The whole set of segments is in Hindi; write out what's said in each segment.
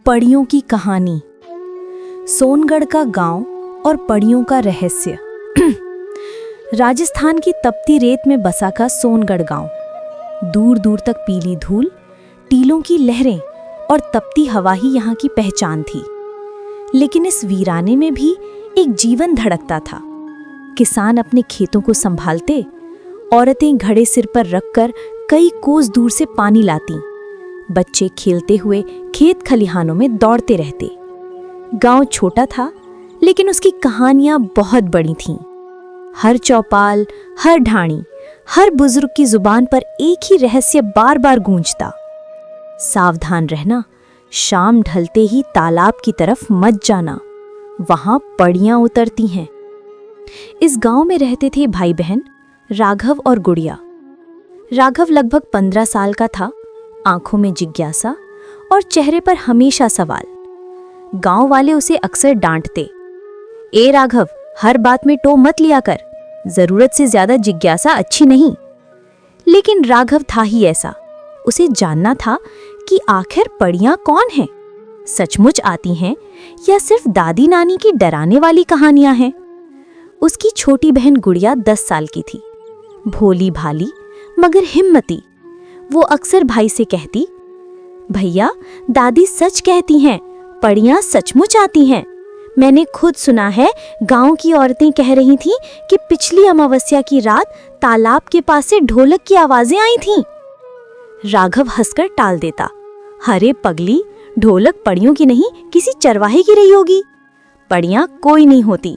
पड़ियों की कहानी। सोनगढ़ का गांव और पड़ियों का रहस्य। राजस्थान की तपती रेत में बसा का सोनगढ़ गांव। दूर दूर तक पीली धूल, टीलों की लहरें और तपती हवा ही यहाँ की पहचान थी। लेकिन इस वीराने में भी एक जीवन धड़कता था। किसान अपने खेतों को संभालते, औरतें घड़े सिर पर रखकर कई कोस दूर से पानी लाती, बच्चे खेलते हुए खेत खलिहानों में दौड़ते रहते। गांव छोटा था, लेकिन उसकी कहानियां बहुत बड़ी थीं। हर चौपाल, हर ढाणी, हर बुजुर्ग की जुबान पर एक ही रहस्य बार बार गूंजता। सावधान रहना, शाम ढलते ही तालाब की तरफ मत जाना, वहां पड़ियां उतरती हैं। इस गांव में रहते थे भाई बहन राघव और गुड़िया। राघव लगभग 15 साल का था, आंखों में जिज्ञासा और चेहरे पर हमेशा सवाल। गांव वाले उसे अक्सर डांटते, ए राघव, हर बात में टो मत लिया कर, जरूरत से ज्यादा जिज्ञासा अच्छी नहीं। लेकिन राघव था ही ऐसा। उसे जानना था कि आखिर पड़ियां कौन हैं, सचमुच आती हैं या सिर्फ दादी नानी की डराने वाली कहानियां हैं। उसकी छोटी बहन गुड़िया 10 साल की थी, भोली भाली मगर हिम्मती। वो अक्सर भाई से कहती, भैया दादी सच कहती हैं, पड़ियां सचमुच आती हैं। मैंने खुद सुना है, गांव की औरतें कह रही थीं कि पिछली अमावस्या की रात तालाब के पास से ढोलक की आवाजें आई थीं। राघव हंसकर टाल देता, अरे पगली, ढोलक पड़ियों की नहीं, किसी चरवाहे की रही होगी। पड़ियां कोई नहीं होती।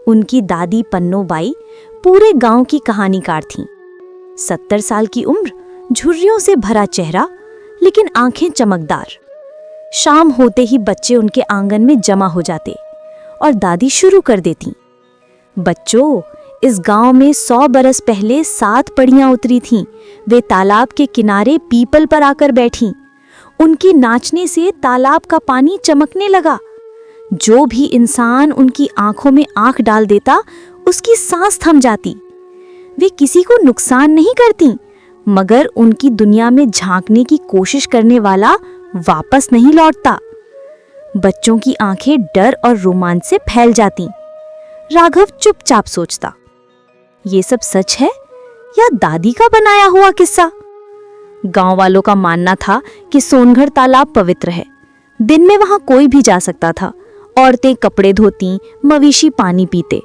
उनकी दादी पन्नो बाई पूरे गांव की कहानीकार थीं। 70 साल की उम्र, झुर्रियों से भरा चेहरा, लेकिन आंखें चमकदार। शाम होते ही बच्चे उनके आंगन में जमा हो जाते और दादी शुरू कर देती, बच्चों, इस गांव में 100 बरस पहले 7 पड़ियां उतरी थीं। वे तालाब के किनारे पीपल पर आकर बैठीं। उनके नाचने से तालाब का पानी चमकने लगा। जो भी इंसान उनकी आंखों में आंख डाल देता, उसकी सांस थम जाती। वे किसी को नुकसान नहीं करती, मगर उनकी दुनिया में झांकने की कोशिश करने वाला वापस नहीं लौटता। बच्चों की आंखें डर और रोमांच से फैल जाती। राघव चुपचाप सोचता, ये सब सच है या दादी का बनाया हुआ किस्सा? गांव वालों का मानना था कि सोनगढ़ तालाब पवित्र है। दिन में वहां कोई भी जा सकता था। औरतें कपड़े धोती, मवेशी पानी पीते।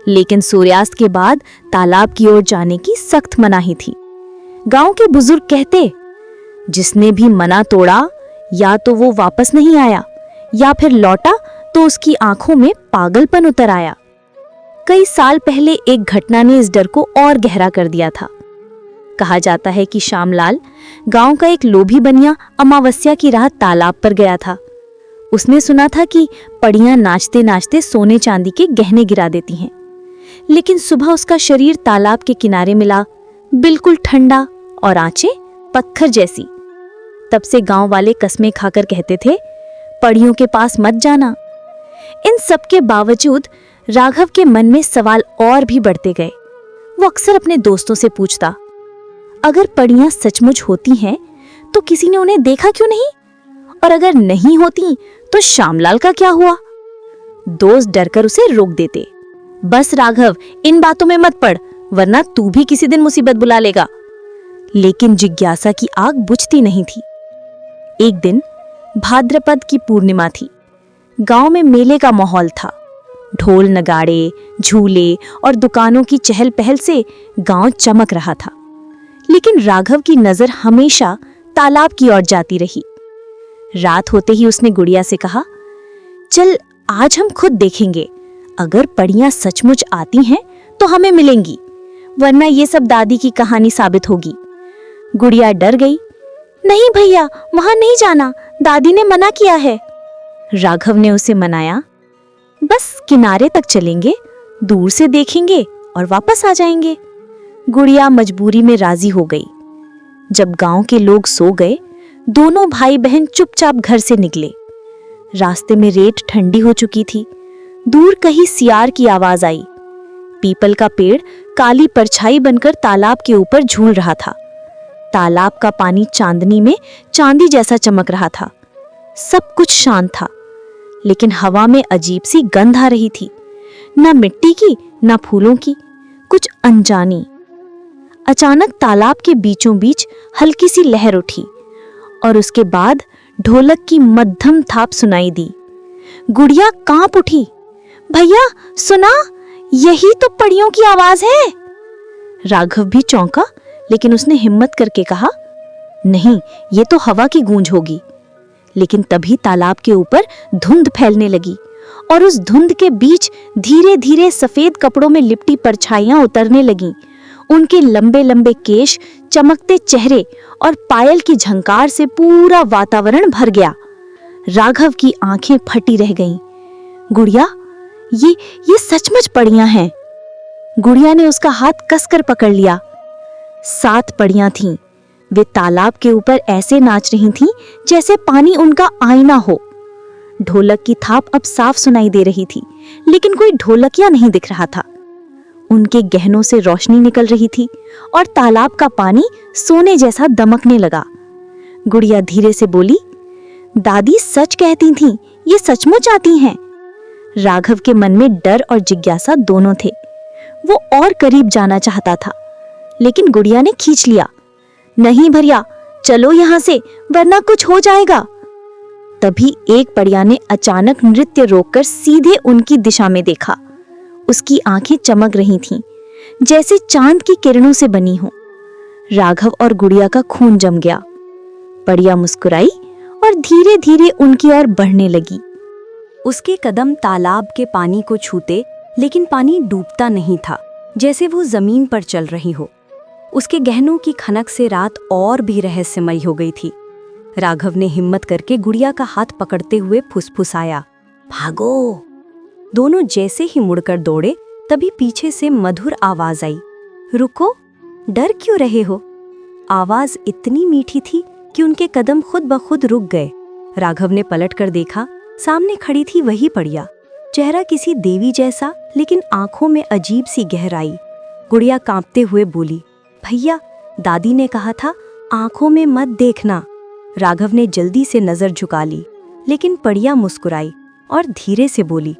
लेकिन सूर्यास्त के बाद तालाब की ओर जाने की सख्त मनाही थी। गांव के बुजुर्ग कहते, जिसने भी मना तोड़ा, या तो वो वापस नहीं आया, या फिर लौटा तो उसकी आंखों में पागलपन उतर आया। कई साल पहले एक घटना ने इस डर को और गहरा कर दिया था। कहा जाता है कि श्यामलाल, गांव का एक लोभी बनिया, अमावस्या की रात तालाब पर गया था। उसने सुना था कि पड़ियां नाचते नाचते सोने चांदी के गहने गिरा देती हैं। लेकिन सुबह उसका शरीर तालाब के किनारे मिला, बिल्कुल ठंडा और आंखें पत्थर जैसी। तब से गांव वाले कस्में खाकर कहते थे, पड़ियों के पास मत जाना। इन सब के बावजूद राघव के मन में सवाल और भी बढ़ते गए। वो अक्सर अपने दोस्तों से पूछता, अगर पड़ियां सचमुच होती हैं तो किसी ने उन्हें देखा क्यों नहीं? और अगर नहीं होती तो श्यामलाल का क्या हुआ? दोस्त डरकर उसे रोक देते, बस राघव, इन बातों में मत पड़, वरना तू भी किसी दिन मुसीबत बुला लेगा। लेकिन जिज्ञासा की आग बुझती नहीं थी। एक दिन भाद्रपद की पूर्णिमा थी। गांव में मेले का माहौल था। ढोल नगाड़े, झूले और दुकानों की चहल पहल से गांव चमक रहा था। लेकिन राघव की नजर हमेशा तालाब की ओर जाती रही। रात होते ही उसने गुड़िया से कहा, चल आज हम खुद देखेंगे। अगर पड़ियां सचमुच आती हैं तो हमें मिलेंगी, वरना ये सब दादी की कहानी साबित होगी। गुड़िया डर गई, नहीं भैया, वहां नहीं जाना, दादी ने मना किया है। राघव ने उसे मनाया, बस किनारे तक चलेंगे, दूर से देखेंगे और वापस आ जाएंगे। गुड़िया मजबूरी में राजी हो गई। जब गांव के लोग सो गए, दोनों भाई बहन चुपचाप घर से निकले। रास्ते में रेत ठंडी हो चुकी थी। दूर कहीं सियार की आवाज आई। पीपल का पेड़ काली परछाई बनकर तालाब के ऊपर झूल रहा था। तालाब का पानी चांदनी में चांदी जैसा चमक रहा था। सब कुछ शांत था, लेकिन हवा में अजीब सी गंध आ रही थी, ना मिट्टी की ना फूलों की, कुछ अनजानी। अचानक तालाब के बीचों बीच हल्की सी लहर उठी और उसके बाद ढोलक की मध्यम थाप सुनाई दी। गुड़िया कांप उठी। भैया सुना, यही तो परियों की आवाज है। राघव भी चौंका, लेकिन उसने हिम्मत करके कहा, नहीं, ये तो हवा की गूंज होगी। लेकिन तभी तालाब के ऊपर धुंध फैलने लगी और उस धुंध के बीच धीरे धीरे सफेद कपड़ों में लिपटी परछाइयां उतरने लगीं। उनके लंबे लंबे केश, चमकते चेहरे और पायल की झंकार से पूरा वातावरण भर गया। राघव की आंखें फटी रह गईं। गुड़िया, ये सचमुच पड़ियां हैं। गुड़िया ने उसका हाथ कसकर पकड़ लिया। 7 पड़ियां थीं। वे तालाब के ऊपर ऐसे नाच रही थीं जैसे पानी उनका आईना हो। ढोलक की थाप अब साफ सुनाई दे रही थी, लेकिन कोई ढोलकिया नहीं दिख रहा था। उनके गहनों से रोशनी निकल रही थी और तालाब का पानी सोने जैसा दमकने लगा। गुड़िया धीरे से बोली, दादी सच कहती थीं, ये सचमुच आती हैं। राघव के मन में डर और जिज्ञासा दोनों थे। वो और करीब जाना चाहता था, लेकिन गुड़िया ने खींच लिया। नहीं भैया, चलो यहां से, वरना कुछ हो जाएगा। तभी एक पड़िया ने अचानक नृत्य रोककर सीधे उनकी दिशा में देखा। उसकी आंखें चमक रही थीं, जैसे चांद की किरणों से बनी हो। राघव और गुड़िया का खून जम गया। पड़िया मुस्कुराई और धीरे धीरे उनकी ओर बढ़ने लगी। उसके कदम तालाब के पानी को छूते, लेकिन पानी डूबता नहीं था, जैसे वो जमीन पर चल रही हो। उसके गहनों की खनक से रात और भी रहस्यमयी हो गई थी। राघव ने हिम्मत करके गुड़िया का हाथ पकड़ते हुए फुसफुसाया, भागो। दोनों जैसे ही मुड़कर दौड़े, तभी पीछे से मधुर आवाज आई, रुको, डर क्यों रहे हो। आवाज इतनी मीठी थी कि उनके कदम खुद ब खुद रुक गए। राघव ने पलटकर देखा, सामने खड़ी थी वही पड़िया। चेहरा किसी देवी जैसा, लेकिन आंखों में अजीब सी गहराई। गुड़िया कांपते हुए बोली, भैया, दादी ने कहा था आंखों में मत देखना। राघव ने जल्दी से नजर झुका ली, लेकिन पड़िया मुस्कुराई और धीरे से बोली,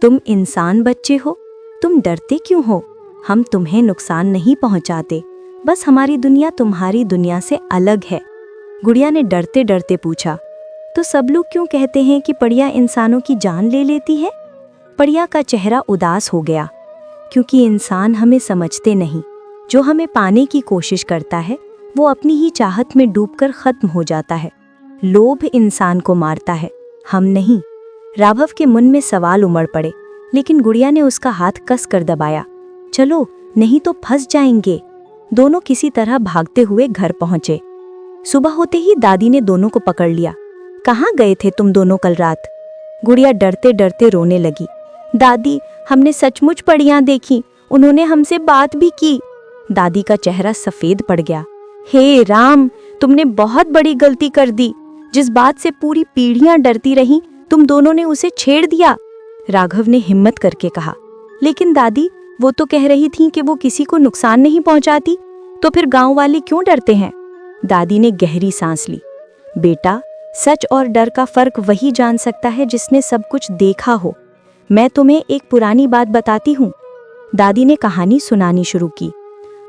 तुम इंसान बच्चे हो, तुम डरते क्यों हो। हम तुम्हें नुकसान नहीं पहुंचाते, बस हमारी दुनिया तुम्हारी दुनिया से अलग है। गुड़िया ने डरते डरते पूछा, तो सब लोग क्यों कहते हैं कि पड़िया इंसानों की जान ले लेती है। पड़िया का चेहरा उदास हो गया, क्योंकि इंसान हमें समझते नहीं। जो हमें पाने की कोशिश करता है, वो अपनी ही चाहत में डूबकर खत्म हो जाता है। लोभ इंसान को मारता है, हम नहीं। राघव के मन में सवाल उमड़ पड़े, लेकिन गुड़िया ने उसका हाथ कस कर दबाया। चलो, नहीं तो फंस जाएंगे। दोनों किसी तरह भागते हुए घर पहुंचे। सुबह होते ही दादी ने दोनों को पकड़ लिया। कहाँ गए थे तुम दोनों कल रात। गुड़िया डरते डरते रोने लगी। दादी, हमने सचमुच पड़ियां देखी, उन्होंने हमसे बात भी की। दादी का चेहरा सफेद पड़ गया। हे राम, तुमने बहुत बड़ी गलती कर दी। जिस बात से पूरी पीढ़ियां डरती रहीं, तुम दोनों ने उसे छेड़ दिया। राघव ने हिम्मत करके कहा, लेकिन दादी, वो तो कह रही थी कि वो किसी को नुकसान नहीं पहुंचाती, तो फिर गांव वाले क्यों डरते हैं। दादी ने गहरी सांस ली। बेटा, सच और डर का फर्क वही जान सकता है जिसने सब कुछ देखा हो। मैं तुम्हें एक पुरानी बात बताती हूँ। दादी ने कहानी सुनानी शुरू की।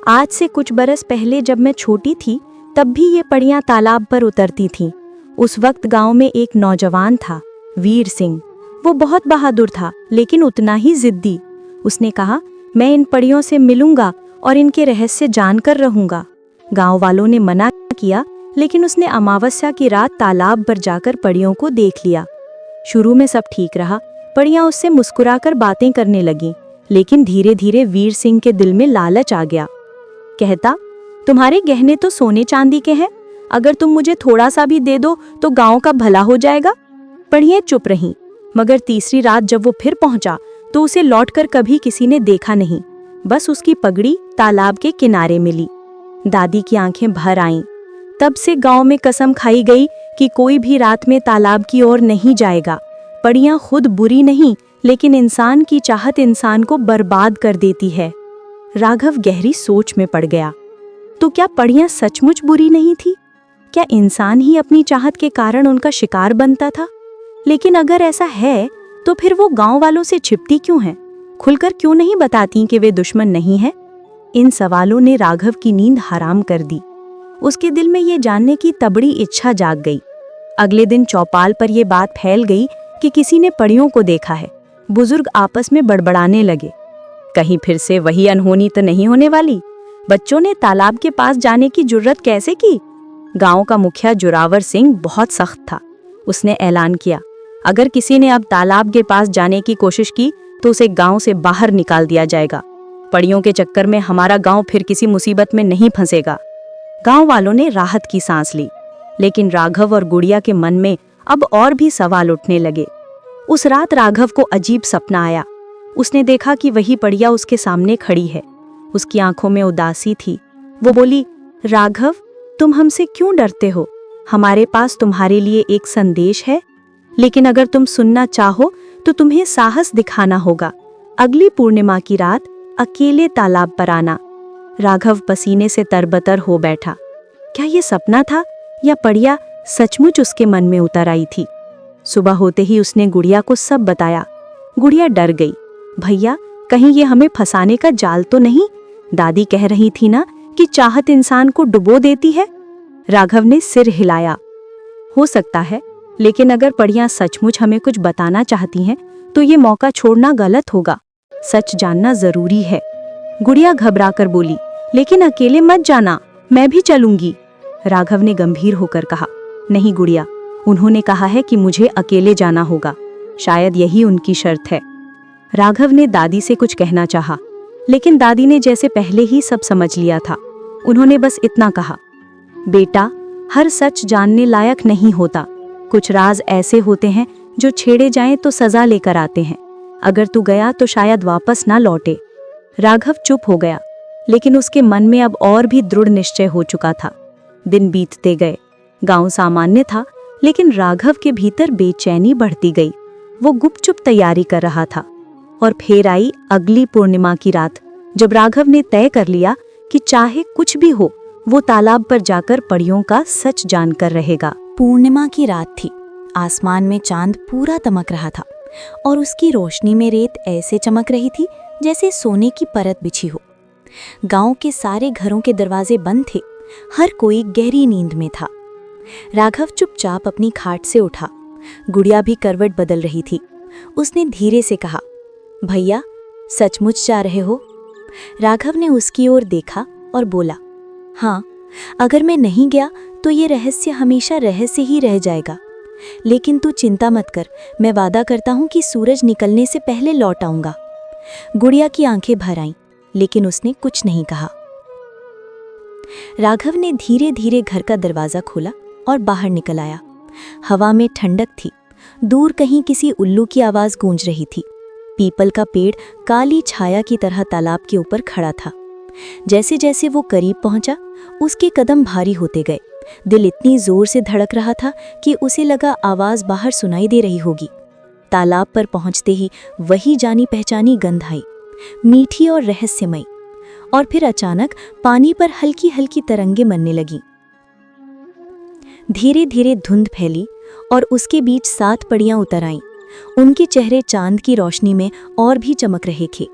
आज से कुछ बरस पहले जब मैं छोटी थी, तब भी ये पड़ियां तालाब पर उतरती थीं। उस वक्त गांव में एक नौजवान था, वीर सिंह। वो बहुत बहादुर था, लेकिन उतना ही जिद्दी। उसने कहा, मैं इन पड़ियों से मिलूंगा और इनके रहस्य जानकर रहूंगा। गांव वालों ने मना किया, लेकिन उसने अमावस्या की रात तालाब पर जाकर पड़ियों को देख लिया। शुरू में सब ठीक रहा। पड़ियां उससे मुस्कुराकर बातें करने लगीं, लेकिन धीरे धीरे वीर सिंह के दिल में लालच आ गया। कहता, तुम्हारे गहने तो सोने चांदी के हैं, अगर तुम मुझे थोड़ा सा भी दे दो तो गांव का भला हो जाएगा। पड़ियां चुप रहीं, मगर तीसरी रात जब वो फिर पहुंचा तो उसे लौटकर कभी किसी ने देखा नहीं। बस उसकी पगड़ी तालाब के किनारे मिली। दादी की आंखें भर आईं। तब से गांव में कसम खाई गई कि कोई भी रात में तालाब की ओर नहीं जाएगा। पड़ियां खुद बुरी नहीं, लेकिन इंसान की चाहत इंसान को बर्बाद कर देती है। राघव गहरी सोच में पड़ गया। तो क्या पड़ियां सचमुच बुरी नहीं थी? क्या इंसान ही अपनी चाहत के कारण उनका शिकार बनता था? लेकिन अगर ऐसा है तो फिर वो गांव वालों से छिपती क्यों हैं? खुलकर क्यों नहीं बताती कि वे दुश्मन नहीं हैं? इन सवालों ने राघव की नींद हराम कर दी। उसके दिल में ये जानने की तबड़ी इच्छा जाग गई। अगले दिन चौपाल पर यह बात फैल गई कि किसी ने परियों को देखा है। बुजुर्ग आपस में बड़बड़ाने लगे, कहीं फिर से वही अनहोनी तो नहीं होने वाली? बच्चों ने तालाब के पास जाने की जुर्रत कैसे की? गांव का मुखिया जोरावर सिंह बहुत सख्त था। उसने ऐलान किया, अगर किसी ने अब तालाब के पास जाने की कोशिश की तो उसे गांव से बाहर निकाल दिया जाएगा। परियों के चक्कर में हमारा गांव फिर किसी मुसीबत में नहीं फंसेगा। गांव वालों ने राहत की सांस ली, लेकिन राघव और गुड़िया के मन में अब और भी सवाल उठने लगे। उस रात राघव को अजीब सपना आया। उसने देखा कि वही परिया उसके सामने खड़ी है। उसकी आंखों में उदासी थी। वो बोली, राघव, तुम हमसे क्यों डरते हो? हमारे पास तुम्हारे लिए एक संदेश है, लेकिन अगर तुम सुनना चाहो तो तुम्हें साहस दिखाना होगा। अगली पूर्णिमा की रात अकेले तालाब पर आना। राघव पसीने से तरबतर हो बैठा। क्या ये सपना था या परिया सचमुच उसके मन में उतर आई थी? सुबह होते ही उसने गुड़िया को सब बताया। गुड़िया डर गई। भैया, कहीं ये हमें फंसाने का जाल तो नहीं? दादी कह रही थी ना कि चाहत इंसान को डुबो देती है। राघव ने सिर हिलाया। हो सकता है, लेकिन अगर परियां सचमुच हमें कुछ बताना चाहती हैं तो ये मौका छोड़ना गलत होगा। सच जानना जरूरी है। गुड़िया घबराकर बोली, लेकिन अकेले मत जाना, मैं भी चलूंगी। राघव ने गंभीर होकर कहा, नहीं गुड़िया, उन्होंने कहा है कि मुझे अकेले जाना होगा। शायद यही उनकी शर्त है। राघव ने दादी से कुछ कहना चाहा, लेकिन दादी ने जैसे पहले ही सब समझ लिया था। उन्होंने बस इतना कहा, बेटा, हर सच जानने लायक नहीं होता। कुछ राज ऐसे होते हैं जो छेड़े जाएं तो सजा लेकर आते हैं। अगर तू गया तो शायद वापस ना लौटे। राघव चुप हो गया, लेकिन उसके मन में अब और भी दृढ़ निश्चय हो चुका था। दिन बीतते गए। गांव सामान्य था, लेकिन राघव के भीतर बेचैनी बढ़ती गई। वो गुपचुप तैयारी कर रहा था। और फिर आई अगली पूर्णिमा की रात, जब राघव ने तय कर लिया कि चाहे कुछ भी हो, वो तालाब पर जाकर परियों का सच जानकर रहेगा। पूर्णिमा की रात थी। आसमान में चांद पूरा तमक रहा था और उसकी रोशनी में रेत ऐसे चमक रही थी जैसे सोने की परत बिछी हो। गांव के सारे घरों के दरवाजे बंद थे। हर कोई गहरी नींद में था। राघव चुपचाप अपनी खाट से उठा। गुड़िया भी करवट बदल रही थी। उसने धीरे से कहा, भैया, सचमुच जा रहे हो? राघव ने उसकी ओर देखा और बोला, हाँ, अगर मैं नहीं गया तो ये रहस्य हमेशा रहस्य ही रह जाएगा। लेकिन तू चिंता मत कर, मैं वादा करता हूं कि सूरज निकलने से पहले लौट आऊंगा। गुड़िया की आंखें भर आईं, लेकिन उसने कुछ नहीं कहा। राघव ने धीरे धीरे घर का दरवाजा खोला और बाहर निकल आया। हवा में ठंडक थी। दूर कहीं किसी उल्लू की आवाज गूंज रही थी। पीपल का पेड़ काली छाया की तरह तालाब के ऊपर खड़ा था। जैसे जैसे वो करीब पहुंचा, उसके कदम भारी होते गए। दिल इतनी जोर से धड़क रहा था कि उसे लगा आवाज बाहर सुनाई दे रही होगी। तालाब पर पहुंचते ही वही जानी पहचानी गंध आई, मीठी और रहस्यमयी। और फिर अचानक पानी पर हल्की हल्की तरंगे बनने लगी। धीरे धीरे धुंध फैली और उसके बीच 7 परियां उतर आईं। उनके चेहरे चांद की रोशनी में और भी चमक रहे थे।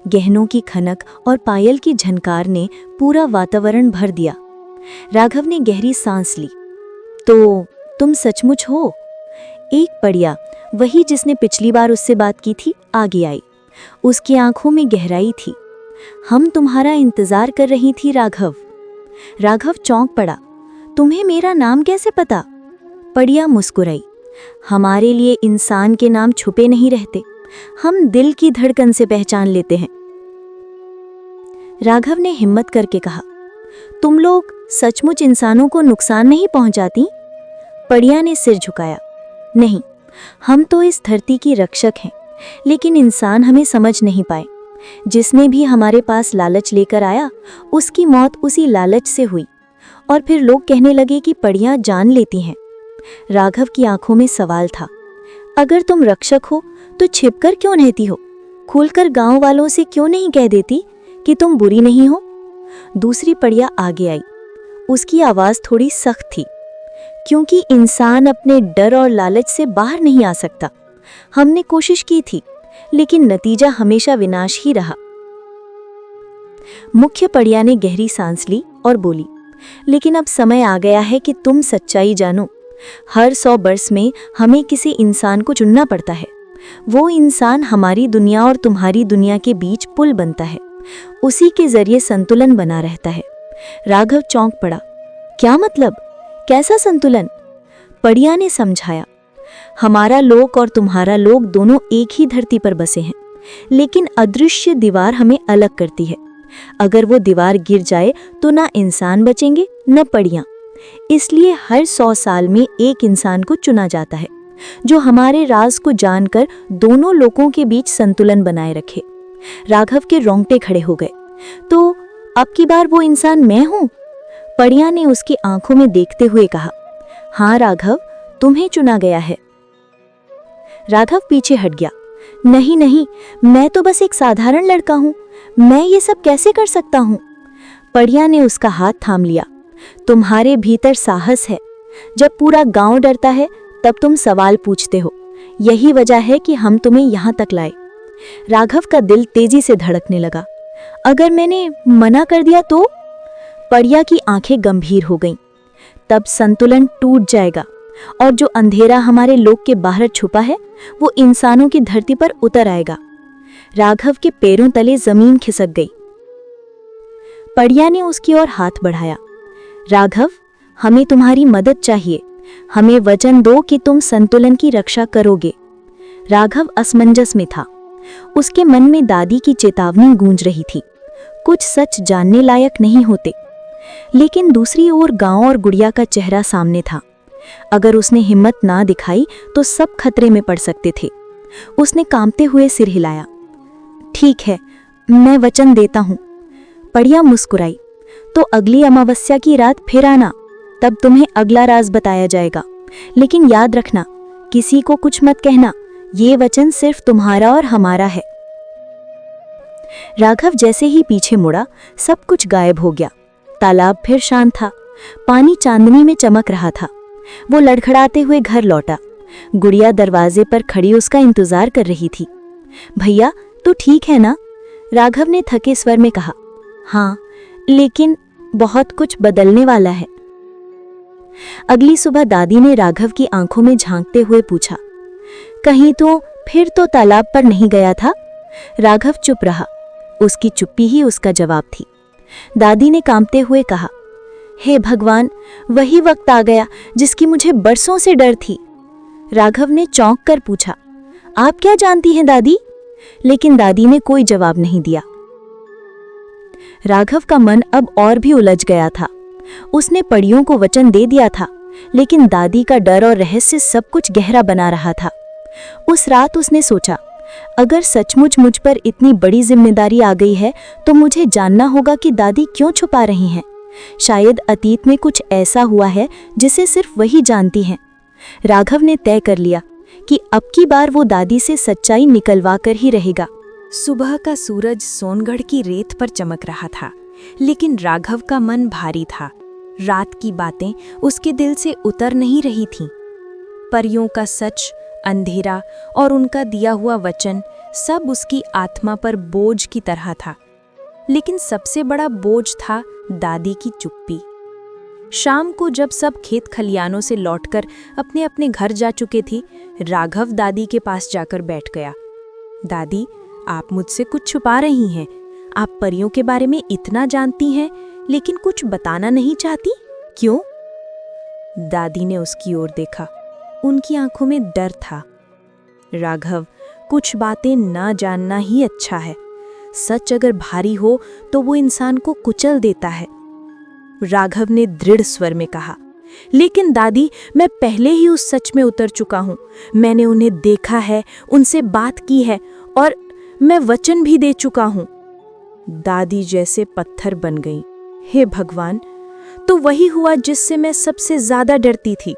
गहनों की खनक और पायल की झनकार ने पूरा वातावरण भर दिया। राघव ने गहरी सांस ली। तो तुम सचमुच हो? एक परिया, वही जिसने पिछली बार उससे बात की थी, आगे आई। उसकी आंखों में गहराई थी। हम तुम्हारा इंतजार कर रही थी राघव। राघव चौंक पड़ा। तुम्हें मेरा नाम कैसे पता? परिया मुस्कुराई। हमारे लिए इंसान के नाम छुपे नहीं रहते, हम दिल की धड़कन से पहचान लेते हैं। राघव ने हिम्मत करके कहा, तुम लोग सचमुच इंसानों को नुकसान नहीं पहुंचाती? परिया ने सिर झुकाया। नहीं, हम तो इस धरती की रक्षक हैं, लेकिन इंसान हमें समझ नहीं पाए। जिसने भी हमारे पास लालच लेकर आया, उसकी मौत उसी लालच से हुई। और फिर लोग कहने लगे कि परियां जान लेती हैं। राघव की आंखों में सवाल था। अगर तुम रक्षक हो तो छिपकर क्यों रहती हो? खुलकर गांव वालों से क्यों नहीं कह देती कि तुम बुरी नहीं हो? दूसरी परिया आगे आई। उसकी आवाज थोड़ी सख्त थी, क्योंकि इंसान अपने डर और लालच से बाहर नहीं आ सकता। हमने कोशिश की थी, लेकिन नतीजा हमेशा विनाश ही रहा। मुख्य पड़िया ने गहरी सांस ली और बोली, लेकिन अब समय आ गया है कि तुम सच्चाई जानो। हर 100 वर्ष में हमें किसी इंसान को चुनना पड़ता है। वो इंसान हमारी दुनिया और तुम्हारी दुनिया के बीच पुल बनता है। उसी के जरिए संतुलन बना रहता है। राघव चौंक पड़ा। क्या मतलब? कैसा संतुलन? पड़िया ने समझाया, हमारा लोक और तुम्हारा लोक दोनों एक ही धरती पर बसे हैं, लेकिन अदृश्य दीवार हमें अलग करती है। अगर वो दीवार गिर जाए तो ना इंसान बचेंगे न पड़ियां। इसलिए हर 100 साल में एक इंसान को चुना जाता है, जो हमारे राज को जानकर दोनों लोगों के बीच संतुलन बनाए रखे। राघव के रोंगटे खड़े हो गए। तो अब की बार वो इंसान मैं हूं? पड़िया ने उसकी आंखों में देखते हुए कहा, हाँ राघव, तुम्हें चुना गया है। राघव पीछे हट गया। नहीं नहीं, मैं तो बस एक साधारण लड़का हूं। मैं ये सब कैसे कर सकता हूं? पड़िया ने उसका हाथ थाम लिया। तुम्हारे भीतर साहस है। जब पूरा गांव डरता है तब तुम सवाल पूछते हो। यही वजह है कि हम तुम्हें यहां तक लाए। राघव का दिल तेजी से धड़कने लगा। अगर मैंने मना कर दिया तो? पड़िया की आंखें गंभीर हो गईं। तब संतुलन टूट जाएगा और जो अंधेरा हमारे लोक के बाहर छुपा है वो इंसानों की धरती पर उतर आएगा। राघव के पैरों तले जमीन खिसक गई। पड़िया ने उसकी ओर हाथ बढ़ाया। राघव, हमें तुम्हारी मदद चाहिए। हमें वचन दो कि तुम संतुलन की रक्षा करोगे। राघव असमंजस में था। उसके मन में दादी की चेतावनी गूंज रही थी, कुछ सच जानने लायक नहीं होते। लेकिन दूसरी ओर गांव और गुड़िया का चेहरा सामने था। अगर उसने हिम्मत ना दिखाई तो सब खतरे में पड़ सकते थे। उसने कांपते हुए सिर हिलाया। ठीक है, मैं वचन देता हूं। पड़िया मुस्कुराई। तो अगली अमावस्या की रात फिर आना, तब तुम्हें अगला राज बताया जाएगा। लेकिन याद रखना, किसी को कुछ मत कहना। ये वचन सिर्फ तुम्हारा और हमारा है। राघव जैसे ही पीछे मुड़ा, सब कुछ गायब हो गया। तालाब फिर शांत था। पानी चांदनी में चमक रहा था। वो लड़खड़ाते हुए घर लौटा। गुड़िया दरवाजे पर खड़ी उसका इंतजार कर रही थी। भैया, तू ठीक है ना? राघव ने थके स्वर में कहा। हाँ, लेकिन बहुत कुछ बदलने वाला है। अगली सुबह दादी ने राघव की आंखों में झांकते हुए पूछा, कहीं तो फिर तो तालाब पर नहीं गया था? राघव चुप रहा। उसकी चुप्पी ही उसका जवाब थी। दादी ने कांपते हुए कहा, हे भगवान, वही वक्त आ गया जिसकी मुझे बरसों से डर थी। राघव ने चौंक कर पूछा, आप क्या जानती हैं दादी? लेकिन दादी ने कोई जवाब नहीं दिया। राघव का मन अब और भी उलझ गया था। उसने पड़ियों को वचन दे दिया था, लेकिन दादी का डर और रहस्य सब कुछ गहरा बना रहा था। उस रात उसने सोचा, अगर सचमुच मुझ पर इतनी बड़ी जिम्मेदारी आ गई है तो मुझे जानना होगा कि दादी क्यों छुपा रही हैं। शायद अतीत में कुछ ऐसा हुआ है जिसे सिर्फ वही जानती हैं। राघव ने तय कर लिया कि अब की बार वो दादी से सच्चाई निकलवा कर ही रहेगा। सुबह का सूरज सोनगढ़ की रेत पर चमक रहा था, लेकिन राघव का मन भारी था। रात की बातें उसके दिल से उतर नहीं रही थीं। परियों का सच, अंधेरा और उनका दिया हुआ वचन सब उसकी आत्मा पर बोझ की तरह था। लेकिन सबसे बड़ा बोझ था दादी की चुप्पी। शाम को जब सब खेत खलियानों से लौटकर अपने अपने घर जा चुके थे, राघव दादी के पास जाकर बैठ गया। दादी, आप मुझसे कुछ छुपा रही हैं। आप परियों के बारे में इतना जानती हैं, लेकिन कुछ बताना नहीं चाहती, क्यों? दादी ने उसकी ओर देखा। उनकी आंखों में डर था। राघव, कुछ बातें ना जानना ही अच्छा है। सच अगर भारी हो तो वो इंसान को कुचल देता है। राघव ने दृढ़ स्वर में कहा, लेकिन दादी, मैं पहले ही उस सच में उतर चुका हूं। मैंने उन्हें देखा है, उनसे बात की है और मैं वचन भी दे चुका हूं। दादी जैसे पत्थर बन गई। हे भगवान, तो वही हुआ जिससे मैं सबसे ज्यादा डरती थी।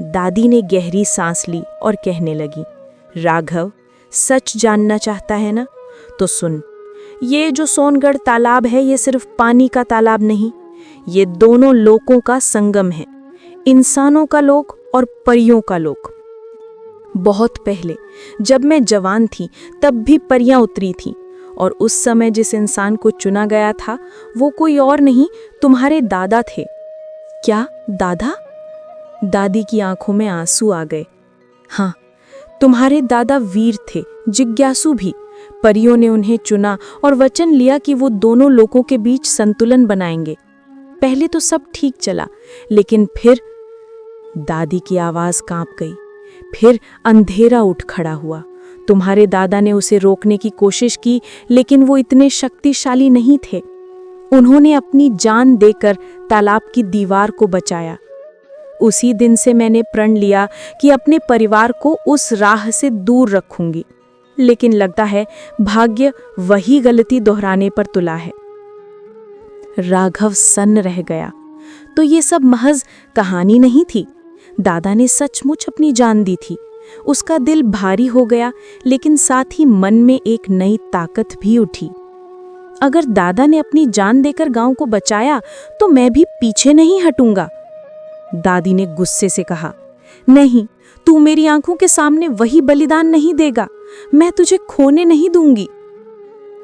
दादी ने गहरी सांस ली और कहने लगी, राघव, सच जानना चाहता है ना? तो सुन, ये जो सोनगढ़ तालाब है, ये सिर्फ पानी का तालाब नहीं, ये दोनों लोकों का संगम है, इंसानों का लोक और परियों का लोक। बहुत पहले जब मैं जवान थी तब भी परियां उतरी थीं, और उस समय जिस इंसान को चुना गया था वो कोई और नहीं, तुम्हारे दादा थे। क्या दादा? दादी की आंखों में आंसू आ गए। हाँ, तुम्हारे दादा वीर थे, जिज्ञासु भी। परियों ने उन्हें चुना और वचन लिया कि वो दोनों लोकों के बीच संतुलन बनाएंगे। पहले तो सब ठीक चला, लेकिन फिर दादी की आवाज कांप गई। फिर अंधेरा उठ खड़ा हुआ। तुम्हारे दादा ने उसे रोकने की कोशिश की, लेकिन वो इतने शक्तिशाली नहीं थे। उन्होंने अपनी जान देकर तालाब की दीवार को बचाया। उसी दिन से मैंने प्रण लिया कि अपने परिवार को उस राह से दूर रखूंगी, लेकिन लगता है भाग्य वही गलती दोहराने पर तुला है। राघव सन्न रह गया। तो ये सब महज कहानी नहीं थी। दादा ने सचमुच अपनी जान दी थी। उसका दिल भारी हो गया, लेकिन साथ ही मन में एक नई ताकत भी उठी। अगर दादा ने अपनी जान देकर गांव को बचाया तो मैं भी पीछे नहीं हटूंगा। दादी ने गुस्से से कहा, नहीं, तू मेरी आंखों के सामने वही बलिदान नहीं देगा। मैं तुझे खोने नहीं दूंगी।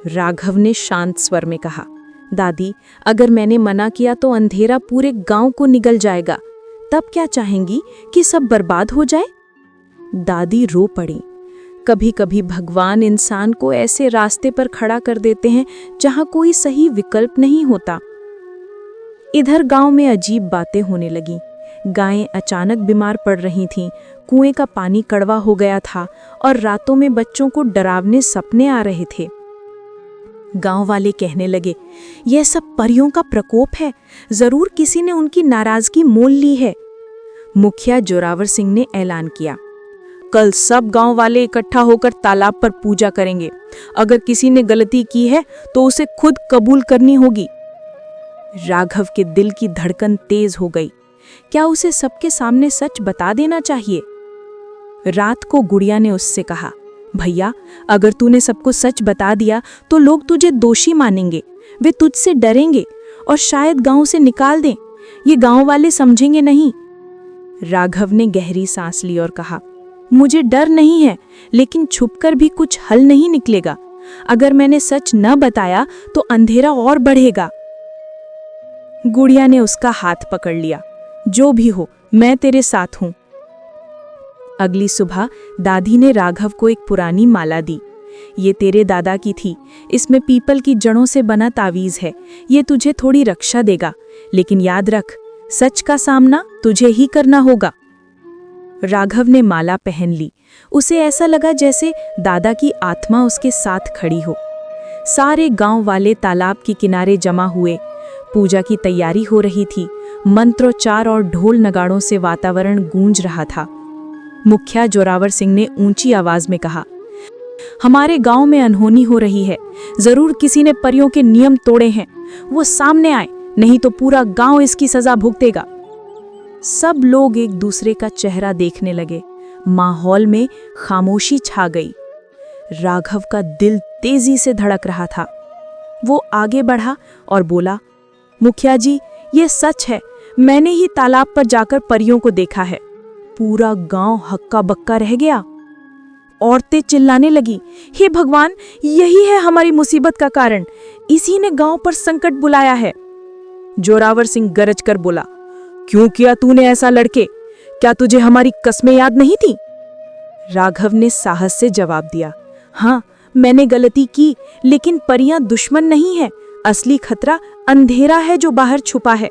राघव ने शांत स्वर में कहा, दादी, अगर मैंने मना किया तो अंधेरा पूरे गांव को निगल जाएगा। तब क्या चाहेंगी कि सब बर्बाद हो जाए? दादी रो पड़ी। कभी कभी भगवान इंसान को ऐसे रास्ते पर खड़ा कर देते हैं जहां कोई सही विकल्प नहीं होता। इधर गांव में अजीब बातें होने लगीं। गायें अचानक बीमार पड़ रही थीं, कुएं का पानी कड़वा हो गया था और रातों में बच्चों को डरावने सपने आ रहे थे। गांव वाले कहने लगे, यह सब परियों का प्रकोप है, जरूर किसी ने उनकी नाराजगी मोल ली है। मुखिया जोरावर सिंह ने ऐलान किया, कल सब गांव वाले इकट्ठा होकर तालाब पर पूजा करेंगे। अगर किसी ने गलती की है तो उसे खुद कबूल करनी होगी। राघव के दिल की धड़कन तेज हो गई। क्या उसे सबके सामने सच बता देना चाहिए? रात को गुड़िया ने उससे कहा, भैया, अगर तूने सबको सच बता दिया तो लोग तुझे दोषी मानेंगे। वे तुझसे डरेंगे और शायद गांव से निकाल दें। ये गांव वाले समझेंगे नहीं। राघव ने गहरी सांस ली और कहा, मुझे डर नहीं है, लेकिन छुपकर भी कुछ हल नहीं निकलेगा। अगर मैंने सच न बताया तो अंधेरा और बढ़ेगा। गुड़िया ने उसका हाथ पकड़ लिया, जो भी हो, मैं तेरे साथ हूं। अगली सुबह दादी ने राघव को एक पुरानी माला दी। ये तेरे दादा की थी। इसमें पीपल की जड़ों से बना तावीज है। ये तुझे थोड़ी रक्षा देगा, लेकिन याद रख, सच का सामना तुझे ही करना होगा। राघव ने माला पहन ली। उसे ऐसा लगा जैसे दादा की आत्मा उसके साथ खड़ी हो। सारे गांव वाले तालाब के किनारे जमा हुए। पूजा की तैयारी हो रही थी। मंत्रोच्चार और ढोल नगाड़ों से वातावरण गूंज रहा था। मुखिया जोरावर सिंह ने ऊंची आवाज में कहा, हमारे गांव में अनहोनी हो रही है। जरूर किसी ने परियों के नियम तोड़े हैं। वो सामने आए, नहीं तो पूरा गांव इसकी सजा भुगतेगा। सब लोग एक दूसरे का चेहरा देखने लगे। माहौल में खामोशी छा गई। राघव का दिल तेजी से धड़क रहा था। वो आगे बढ़ा और बोला, मुखिया जी, ये सच है। मैंने ही तालाब पर जाकर परियों को देखा है। पूरा गांव हक्का बक्का रह गया। औरतें चिल्लाने लगी, हे भगवान, यही है हमारी मुसीबत का कारण। इसी ने गांव पर संकट बुलाया है। जोरावर सिंह गरज कर बोला, क्यों किया तूने ऐसा लड़के? क्या तुझे हमारी कस्में याद नहीं थी? राघव ने साहस से जवाब दिया, हाँ, मैंने गलती की, लेकिन परियां दुश्मन नहीं है। असली खतरा अंधेरा है जो बाहर छुपा है।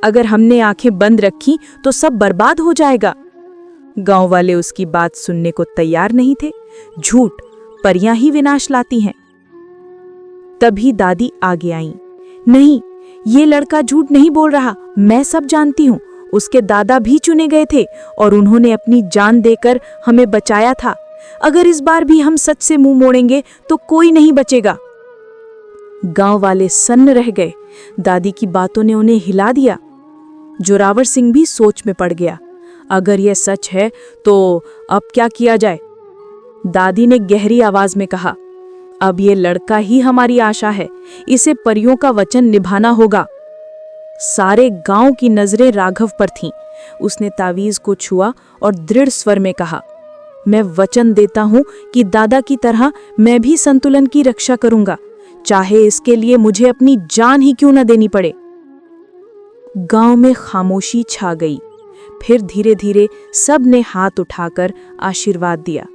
अगर हमने आंखें बंद रखी तो सब बर्बाद हो जाएगा। गांव वाले उसकी बात सुनने को तैयार नहीं थे। झूठ, परियां ही विनाश लाती हैं। तभी दादी आगे आईं। नहीं, ये लड़का झूठ नहीं बोल रहा। मैं सब जानती हूँ। उसके दादा भी चुने गए थे और उन्होंने अपनी जान देकर हमें बचाया था। अगर इस बार भी हम सच से मुंह मोड़ेंगे तो कोई नहीं बचेगा। गांव वाले सन्न रह गए। दादी की बातों ने उन्हें हिला दिया। जोरावर सिंह भी सोच में पड़ गया। अगर यह सच है तो अब क्या किया जाए? दादी ने गहरी आवाज में कहा, अब ये लड़का ही हमारी आशा है। इसे परियों का वचन निभाना होगा। सारे गांव की नजरें राघव पर थीं। उसने तावीज को छुआ और दृढ़ स्वर में कहा, मैं वचन देता हूं कि दादा की तरह मैं भी संतुलन की रक्षा करूंगा, चाहे इसके लिए मुझे अपनी जान ही क्यों न देनी पड़े। गांव में खामोशी छा गई। फिर धीरे धीरे सब ने हाथ उठाकर आशीर्वाद दिया,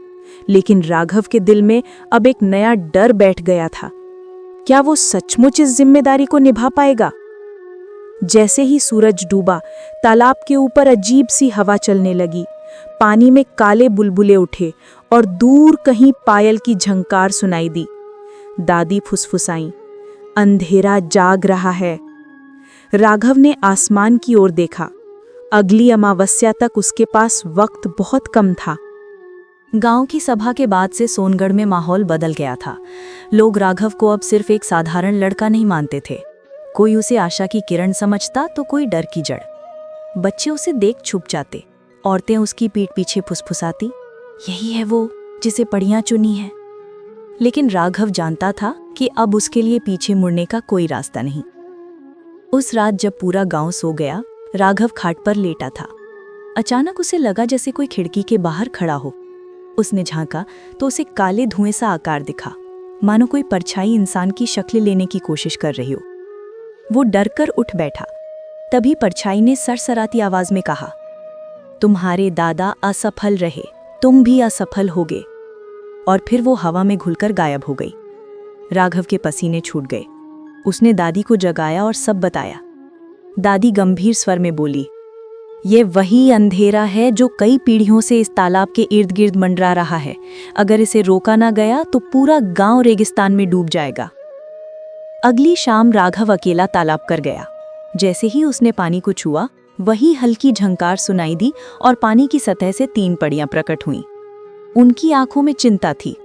लेकिन राघव के दिल में अब एक नया डर बैठ गया था। क्या वो सचमुच इस जिम्मेदारी को निभा पाएगा? जैसे ही सूरज डूबा, तालाब के ऊपर अजीब सी हवा चलने लगी। पानी में काले बुलबुले उठे और दूर कहीं पायल की झंकार सुनाई दी। दादी फुसफुसाईं, अंधेरा जाग रहा है। राघव ने आसमान की ओर देखा। अगली अमावस्या तक उसके पास वक्त बहुत कम था। गांव की सभा के बाद से सोनगढ़ में माहौल बदल गया था। लोग राघव को अब सिर्फ एक साधारण लड़का नहीं मानते थे। कोई उसे आशा की किरण समझता तो कोई डर की जड़। बच्चे उसे देख छुप जाते, औरतें उसकी पीठ पीछे फुसफुसाती, यही है वो जिसे पड़ियां चुनी है। लेकिन राघव जानता था कि अब उसके लिए पीछे मुड़ने का कोई रास्ता नहीं। उस रात जब पूरा गांव सो गया, राघव खाट पर लेटा था। अचानक उसे लगा जैसे कोई खिड़की के बाहर खड़ा हो। उसने झांका तो उसे काले धुएं सा आकार दिखा, मानो कोई परछाई इंसान की शक्ल लेने की कोशिश कर रही हो। वो डरकर उठ बैठा। तभी परछाई ने सरसराती आवाज में कहा, तुम्हारे दादा असफल रहे, तुम भी असफल होगे। और फिर वो हवा में घुलकर गायब हो गई। राघव के पसीने छूट गए। उसने दादी को जगाया और सब बताया। दादी गंभीर स्वर में बोली, ये वही अंधेरा है जो कई पीढ़ियों से इस तालाब के इर्द गिर्द मंडरा रहा है। अगर इसे रोका ना गया तो पूरा गांव रेगिस्तान में डूब जाएगा। अगली शाम राघव अकेला तालाब कर गया। जैसे ही उसने पानी को छुआ, वही हल्की झंकार सुनाई दी और पानी की सतह से 3 पड़ियां प्रकट हुईं। उनकी आंखों में चिंता थी।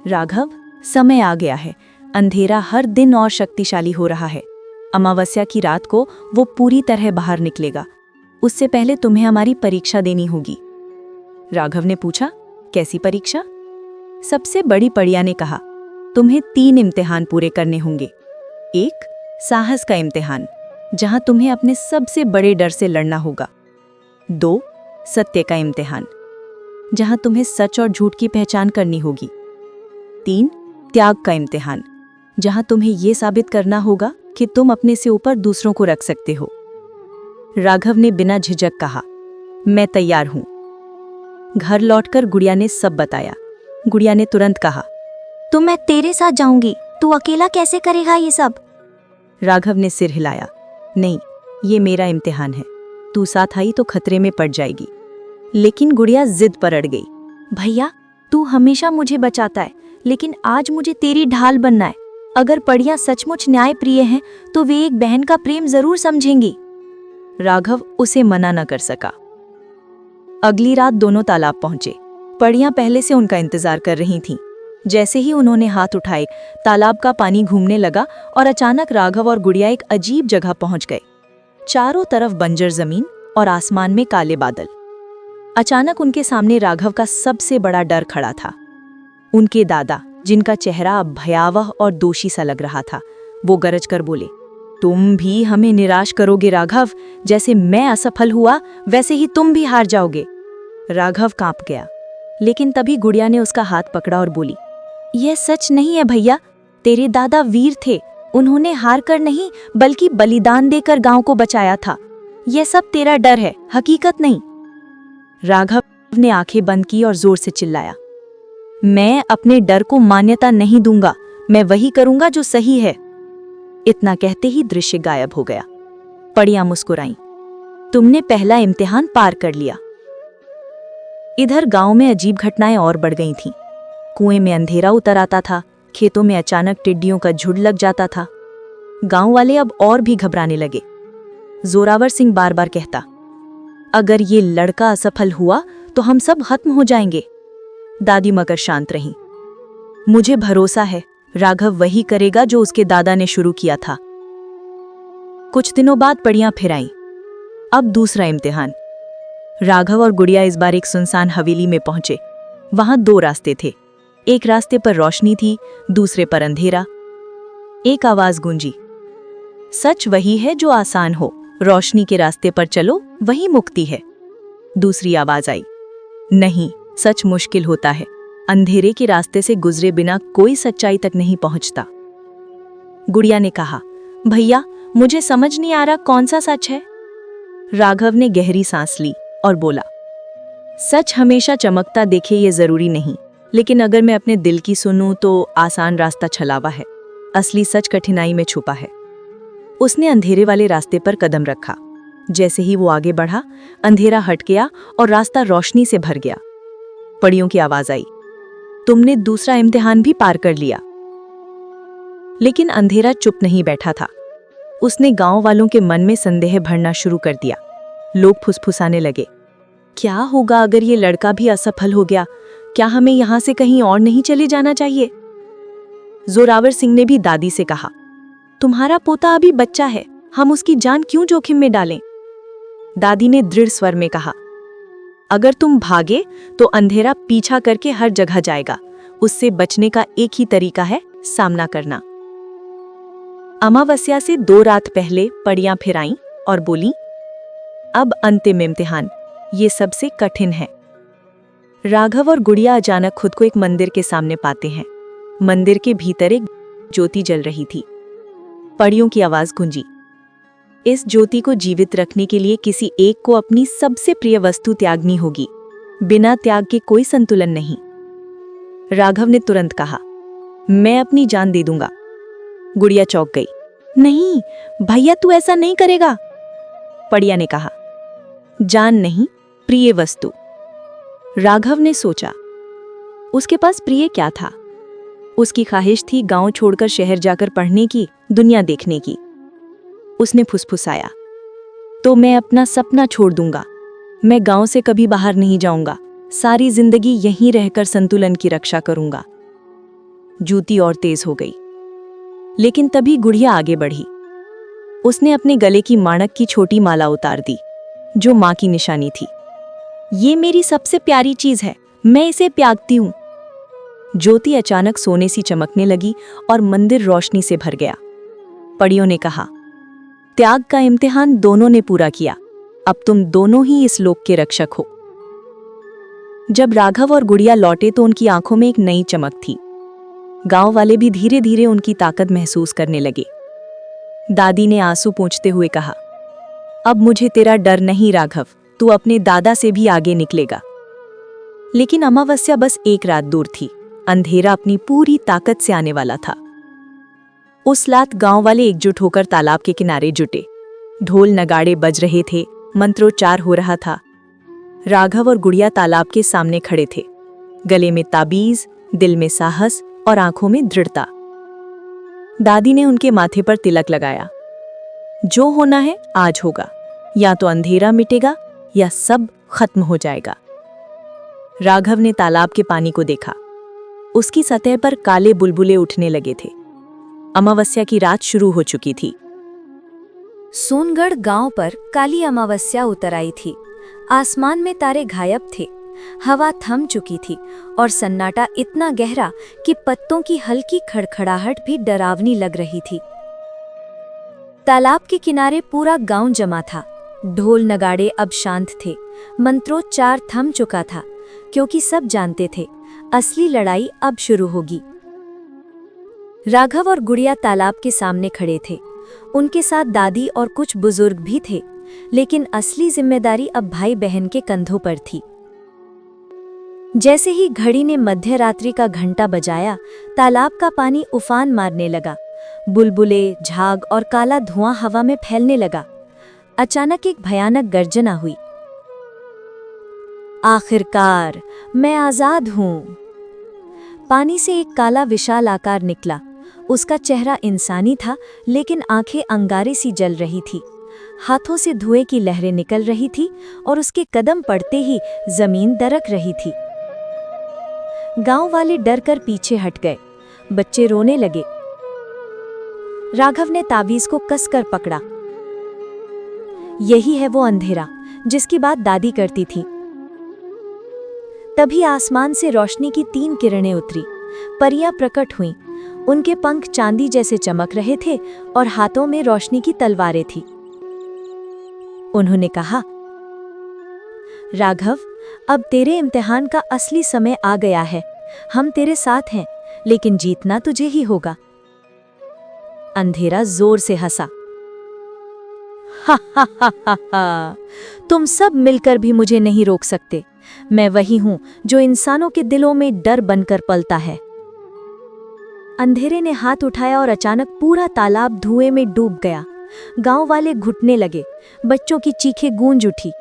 राघव, समय आ गया है। अंधेरा हर दिन और शक्तिशाली हो रहा है। अमावस्या की रात को वो पूरी तरह बाहर निकलेगा। उससे पहले तुम्हें हमारी परीक्षा देनी होगी। राघव ने पूछा, कैसी परीक्षा? सबसे बड़ी पड़िया ने कहा, तुम्हें 3 इम्तिहान पूरे करने होंगे। 1, साहस का इम्तिहान, जहां तुम्हें अपने सबसे बड़े डर से लड़ना होगा। 2, सत्य का इम्तिहान, जहां तुम्हें सच और झूठ की पहचान करनी होगी। 3, त्याग का इम्तिहान, जहां तुम्हें यह साबित करना होगा कि तुम अपने से ऊपर दूसरों को रख सकते हो। राघव ने बिना झिझक कहा, मैं तैयार हूं। घर लौटकर गुड़िया ने सब बताया। गुड़िया ने तुरंत कहा, तो मैं तेरे साथ जाऊंगी, तू अकेला कैसे करेगा ये सब? राघव ने सिर हिलाया, नहीं, ये मेरा इम्तिहान है। तू साथ आई तो खतरे में पड़ जाएगी। लेकिन गुड़िया जिद पर अड़ गई। भैया, तू हमेशा मुझे बचाता है, लेकिन आज मुझे तेरी ढाल बनना है। अगर पड़ियां सचमुच न्याय प्रिय हैं, तो वे एक बहन का प्रेम जरूर समझेंगी। राघव उसे मना न कर सका। अगली रात दोनों तालाब पहुंचे। पड़ियां पहले से उनका इंतजार कर रही थीं। जैसे ही उन्होंने हाथ उठाए, तालाब का पानी घूमने लगा और अचानक राघव और गुड़िया एक अजीब जगह पहुंच गए। चारों तरफ बंजर जमीन और आसमान में काले बादल। अचानक उनके सामने राघव का सबसे बड़ा डर खड़ा था। उनके दादा, जिनका चेहरा अब भयावह और दोषी सा लग रहा था, वो गरज कर बोले, तुम भी हमें निराश करोगे राघव। जैसे मैं असफल हुआ, वैसे ही तुम भी हार जाओगे। राघव कांप गया, लेकिन तभी गुड़िया ने उसका हाथ पकड़ा और बोली, यह सच नहीं है भैया। तेरे दादा वीर थे। उन्होंने हार कर नहीं, बल्कि बलिदान देकर गांव को बचाया था। यह सब तेरा डर है, हकीकत नहीं। राघव ने आंखें बंद की और जोर से चिल्लाया, मैं अपने डर को मान्यता नहीं दूंगा। मैं वही करूंगा जो सही है। इतना कहते ही दृश्य गायब हो गया। पड़ियां मुस्कुराईं, तुमने पहला इम्तिहान पार कर लिया। इधर गांव में अजीब घटनाएं और बढ़ गई थीं। कुएं में अंधेरा उतर आता था। खेतों में अचानक टिड्डियों का झुंड लग जाता था। गांव वाले अब और भी घबराने लगे। जोरावर सिंह बार बार कहता, अगर ये लड़का असफल हुआ तो हम सब खत्म हो जाएंगे। दादी मगर शांत रहीं। मुझे भरोसा है, राघव वही करेगा जो उसके दादा ने शुरू किया था। कुछ दिनों बाद पड़ियां फिर आईं। अब दूसरा इम्तिहान। राघव और गुड़िया इस बार एक सुनसान हवेली में पहुंचे। वहां 2 रास्ते थे। एक रास्ते पर रोशनी थी, दूसरे पर अंधेरा। एक आवाज गूंजी, सच वही है जो आसान हो, रोशनी के रास्ते पर चलो, वही मुक्ति है। दूसरी आवाज आई, नहीं, सच मुश्किल होता है, अंधेरे के रास्ते से गुजरे बिना कोई सच्चाई तक नहीं पहुंचता। गुड़िया ने कहा, भैया मुझे समझ नहीं आ रहा कौन सा सच है। राघव ने गहरी सांस ली और बोला, सच हमेशा चमकता दिखे ये जरूरी नहीं, लेकिन अगर मैं अपने दिल की सुनूं तो आसान रास्ता छलावा है, असली सच कठिनाई में छुपा है। उसने अंधेरे वाले रास्ते पर कदम रखा। जैसे ही वो आगे बढ़ा, अंधेरा हट गया और रास्ता रोशनी से भर गया। पड़ियों की आवाज आई, तुमने दूसरा इम्तिहान भी पार कर लिया। लेकिन अंधेरा चुप नहीं बैठा था। उसने गांव वालों के मन में संदेह भरना शुरू कर दिया। लोग फुसफुसाने लगे, क्या होगा अगर ये लड़का भी असफल हो गया? क्या हमें यहाँ से कहीं और नहीं चले जाना चाहिए? जोरावर सिंह ने भी दादी से कहा, तुम्हारा पोता अभी बच्चा है, हम उसकी जान क्यों जोखिम में डालें? दादी ने दृढ़ स्वर में कहा, अगर तुम भागे तो अंधेरा पीछा करके हर जगह जाएगा। उससे बचने का एक ही तरीका है, सामना करना। अमावस्या से 2 रात पहले पड़ियां फिर आईं और बोली, अब अंतिम इम्तिहान, ये सबसे कठिन है। राघव और गुड़िया अचानक खुद को एक मंदिर के सामने पाते हैं। मंदिर के भीतर एक ज्योति जल रही थी। पड़ियों की आवाज गूंजी, इस ज्योति को जीवित रखने के लिए किसी एक को अपनी सबसे प्रिय वस्तु त्यागनी होगी। बिना त्याग के कोई संतुलन नहीं। राघव ने तुरंत कहा, मैं अपनी जान दे दूंगा। गुड़िया चौंक गई, नहीं भैया तू ऐसा नहीं करेगा। पड़िया ने कहा, जान नहीं, प्रिय वस्तु। राघव ने सोचा, उसके पास प्रिय क्या था? उसकी ख्वाहिश थी गांव छोड़कर शहर जाकर पढ़ने की, दुनिया देखने की। उसने फुसफुसाया, तो मैं अपना सपना छोड़ दूंगा। मैं गांव से कभी बाहर नहीं जाऊंगा, सारी जिंदगी यहीं रहकर संतुलन की रक्षा करूंगा। जूती और तेज हो गई। लेकिन तभी गुड़िया आगे बढ़ी। उसने अपने गले की माणक की छोटी माला उतार दी, जो मां की निशानी थी। ये मेरी सबसे प्यारी चीज है, मैं इसे त्यागती हूं। ज्योति अचानक सोने सी चमकने लगी और मंदिर रोशनी से भर गया। पड़ियों ने कहा, त्याग का इम्तिहान दोनों ने पूरा किया, अब तुम दोनों ही इस लोक के रक्षक हो। जब राघव और गुड़िया लौटे तो उनकी आंखों में एक नई चमक थी। गांव वाले भी धीरे धीरे उनकी ताकत महसूस करने लगे। दादी ने आंसू पोंछते हुए कहा, अब मुझे तेरा डर नहीं राघव, तू अपने दादा से भी आगे निकलेगा। लेकिन अमावस्या बस एक रात दूर थी। अंधेरा अपनी पूरी ताकत से आने वाला था। उस रात गांव वाले एकजुट होकर तालाब के किनारे जुटे। ढोल नगाड़े बज रहे थे, मंत्रोच्चार हो रहा था। राघव और गुड़िया तालाब के सामने खड़े थे, गले में ताबीज, दिल में साहस और आंखों में दृढ़ता। दादी ने उनके माथे पर तिलक लगाया, जो होना है आज होगा, या तो अंधेरा मिटेगा या सब खत्म हो जाएगा। राघव ने तालाब के पानी को देखा। उसकी सतह पर काले बुलबुले उठने लगे थे। अमावस्या की रात शुरू हो चुकी थी। सोनगढ़ गांव पर काली अमावस्या उतर आई थी। आसमान में तारे गायब थे, हवा थम चुकी थी और सन्नाटा इतना गहरा कि पत्तों की हल्की खड़खड़ाहट भी डरावनी लग रही थी। तालाब के किनारे पूरा गांव जमा था। ढोल नगाड़े अब शांत थे, मंत्रोच्चार थम चुका था, क्योंकि सब जानते थे असली लड़ाई अब शुरू होगी। राघव और गुड़िया तालाब के सामने खड़े थे। उनके साथ दादी और कुछ बुजुर्ग भी थे, लेकिन असली जिम्मेदारी अब भाई बहन के कंधों पर थी। जैसे ही घड़ी ने मध्य रात्रि का घंटा बजाया, तालाब का पानी उफान मारने लगा। बुलबुले, झाग और काला धुआं हवा में फैलने लगा। अचानक एक भयानक गर्जना हुई। आखिरकार मैं आजाद हूं। पानी से एक काला विशाल आकार निकला। उसका चेहरा इंसानी था, लेकिन आंखें अंगारे सी जल रही थी। हाथों से धुएं की लहरें निकल रही थी और उसके कदम पड़ते ही जमीन दरक रही थी। गांव वाले डर कर पीछे हट गए। बच्चे रोने लगे। राघव ने तावीज को कसकर पकड़ा। यही है वो अंधेरा जिसकी बात दादी करती थी। तभी आसमान से रोशनी की 3 किरणें उतरी। परियां प्रकट हुईं। उनके पंख चांदी जैसे चमक रहे थे और हाथों में रोशनी की तलवारें थी। उन्होंने कहा, राघव, अब तेरे इम्तिहान का असली समय आ गया है। हम तेरे साथ हैं, लेकिन जीतना तुझे ही होगा। अंधेरा जोर से हंसा। हा हा हा हा हा, तुम सब मिलकर भी मुझे नहीं रोक सकते। मैं वही हूं जो इंसानों के दिलों में डर बनकर पलता है। अंधेरे ने हाथ उठाया और अचानक पूरा तालाब धुएं में डूब गया। गांव वाले घुटने लगे, बच्चों की चीखें गूंज उठी।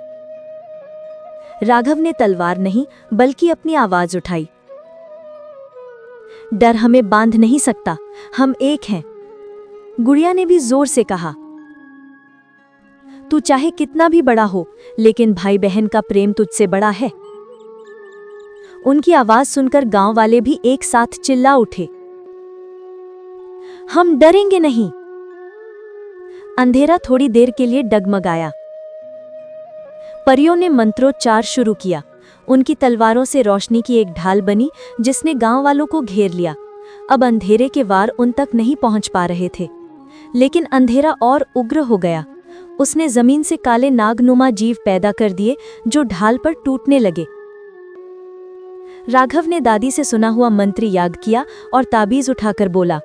राघव ने तलवार नहीं बल्कि अपनी आवाज उठाई। डर हमें बांध नहीं सकता, हम एक हैं। गुड़िया ने भी जोर से कहा, तू चाहे कितना भी बड़ा हो, लेकिन भाई बहन का प्रेम तुझसे बड़ा है। उनकी आवाज सुनकर गांव वाले भी एक साथ चिल्ला उठे, हम डरेंगे नहीं। अंधेरा थोड़ी देर के लिए डगमगाया। परियों ने मंत्रोच्चार शुरू किया। उनकी तलवारों से रोशनी की एक ढाल बनी जिसने गांव वालों को घेर लिया। अब अंधेरे के वार उन तक नहीं पहुंच पा रहे थे, लेकिन अंधेरा और उग्र हो गया। उसने जमीन से काले नागनुमा जीव पैदा कर दिए जो ढाल पर टूटने लगे। राघव ने दादी से सुना हुआ मंत्र याद किया और ताबीज उठाकर बोला,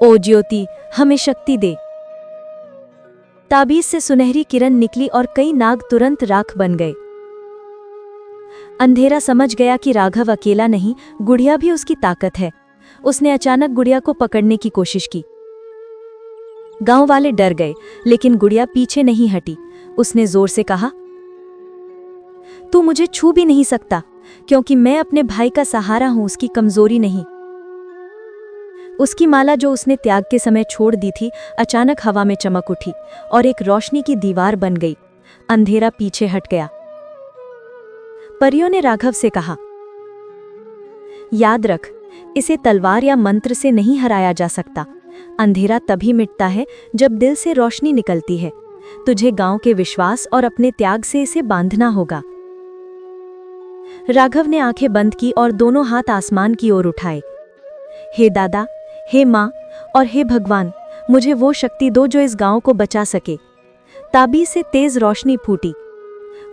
ओ ज्योति, हमें शक्ति दे। ताबीज से सुनहरी किरण निकली और कई नाग तुरंत राख बन गए। अंधेरा समझ गया कि राघव अकेला नहीं, गुड़िया भी उसकी ताकत है। उसने अचानक गुड़िया को पकड़ने की कोशिश की। गांव वाले डर गए, लेकिन गुड़िया पीछे नहीं हटी। उसने जोर से कहा, तू मुझे छू भी नहीं सकता, क्योंकि मैं अपने भाई का सहारा हूं, उसकी कमजोरी नहीं। उसकी माला जो उसने त्याग के समय छोड़ दी थी, अचानक हवा में चमक उठी और एक रोशनी की दीवार बन गई। अंधेरा पीछे हट गया। परियों ने राघव से कहा, याद रख, इसे तलवार या मंत्र से नहीं हराया जा सकता। अंधेरा तभी मिटता है जब दिल से रोशनी निकलती है। तुझे गांव के विश्वास और अपने त्याग से इसे बांधना होगा। राघव ने आंखें बंद की और दोनों हाथ आसमान की ओर उठाए। हे दादा, हे माँ और हे भगवान, मुझे वो शक्ति दो जो इस गांव को बचा सके। ताबीज से तेज रोशनी फूटी।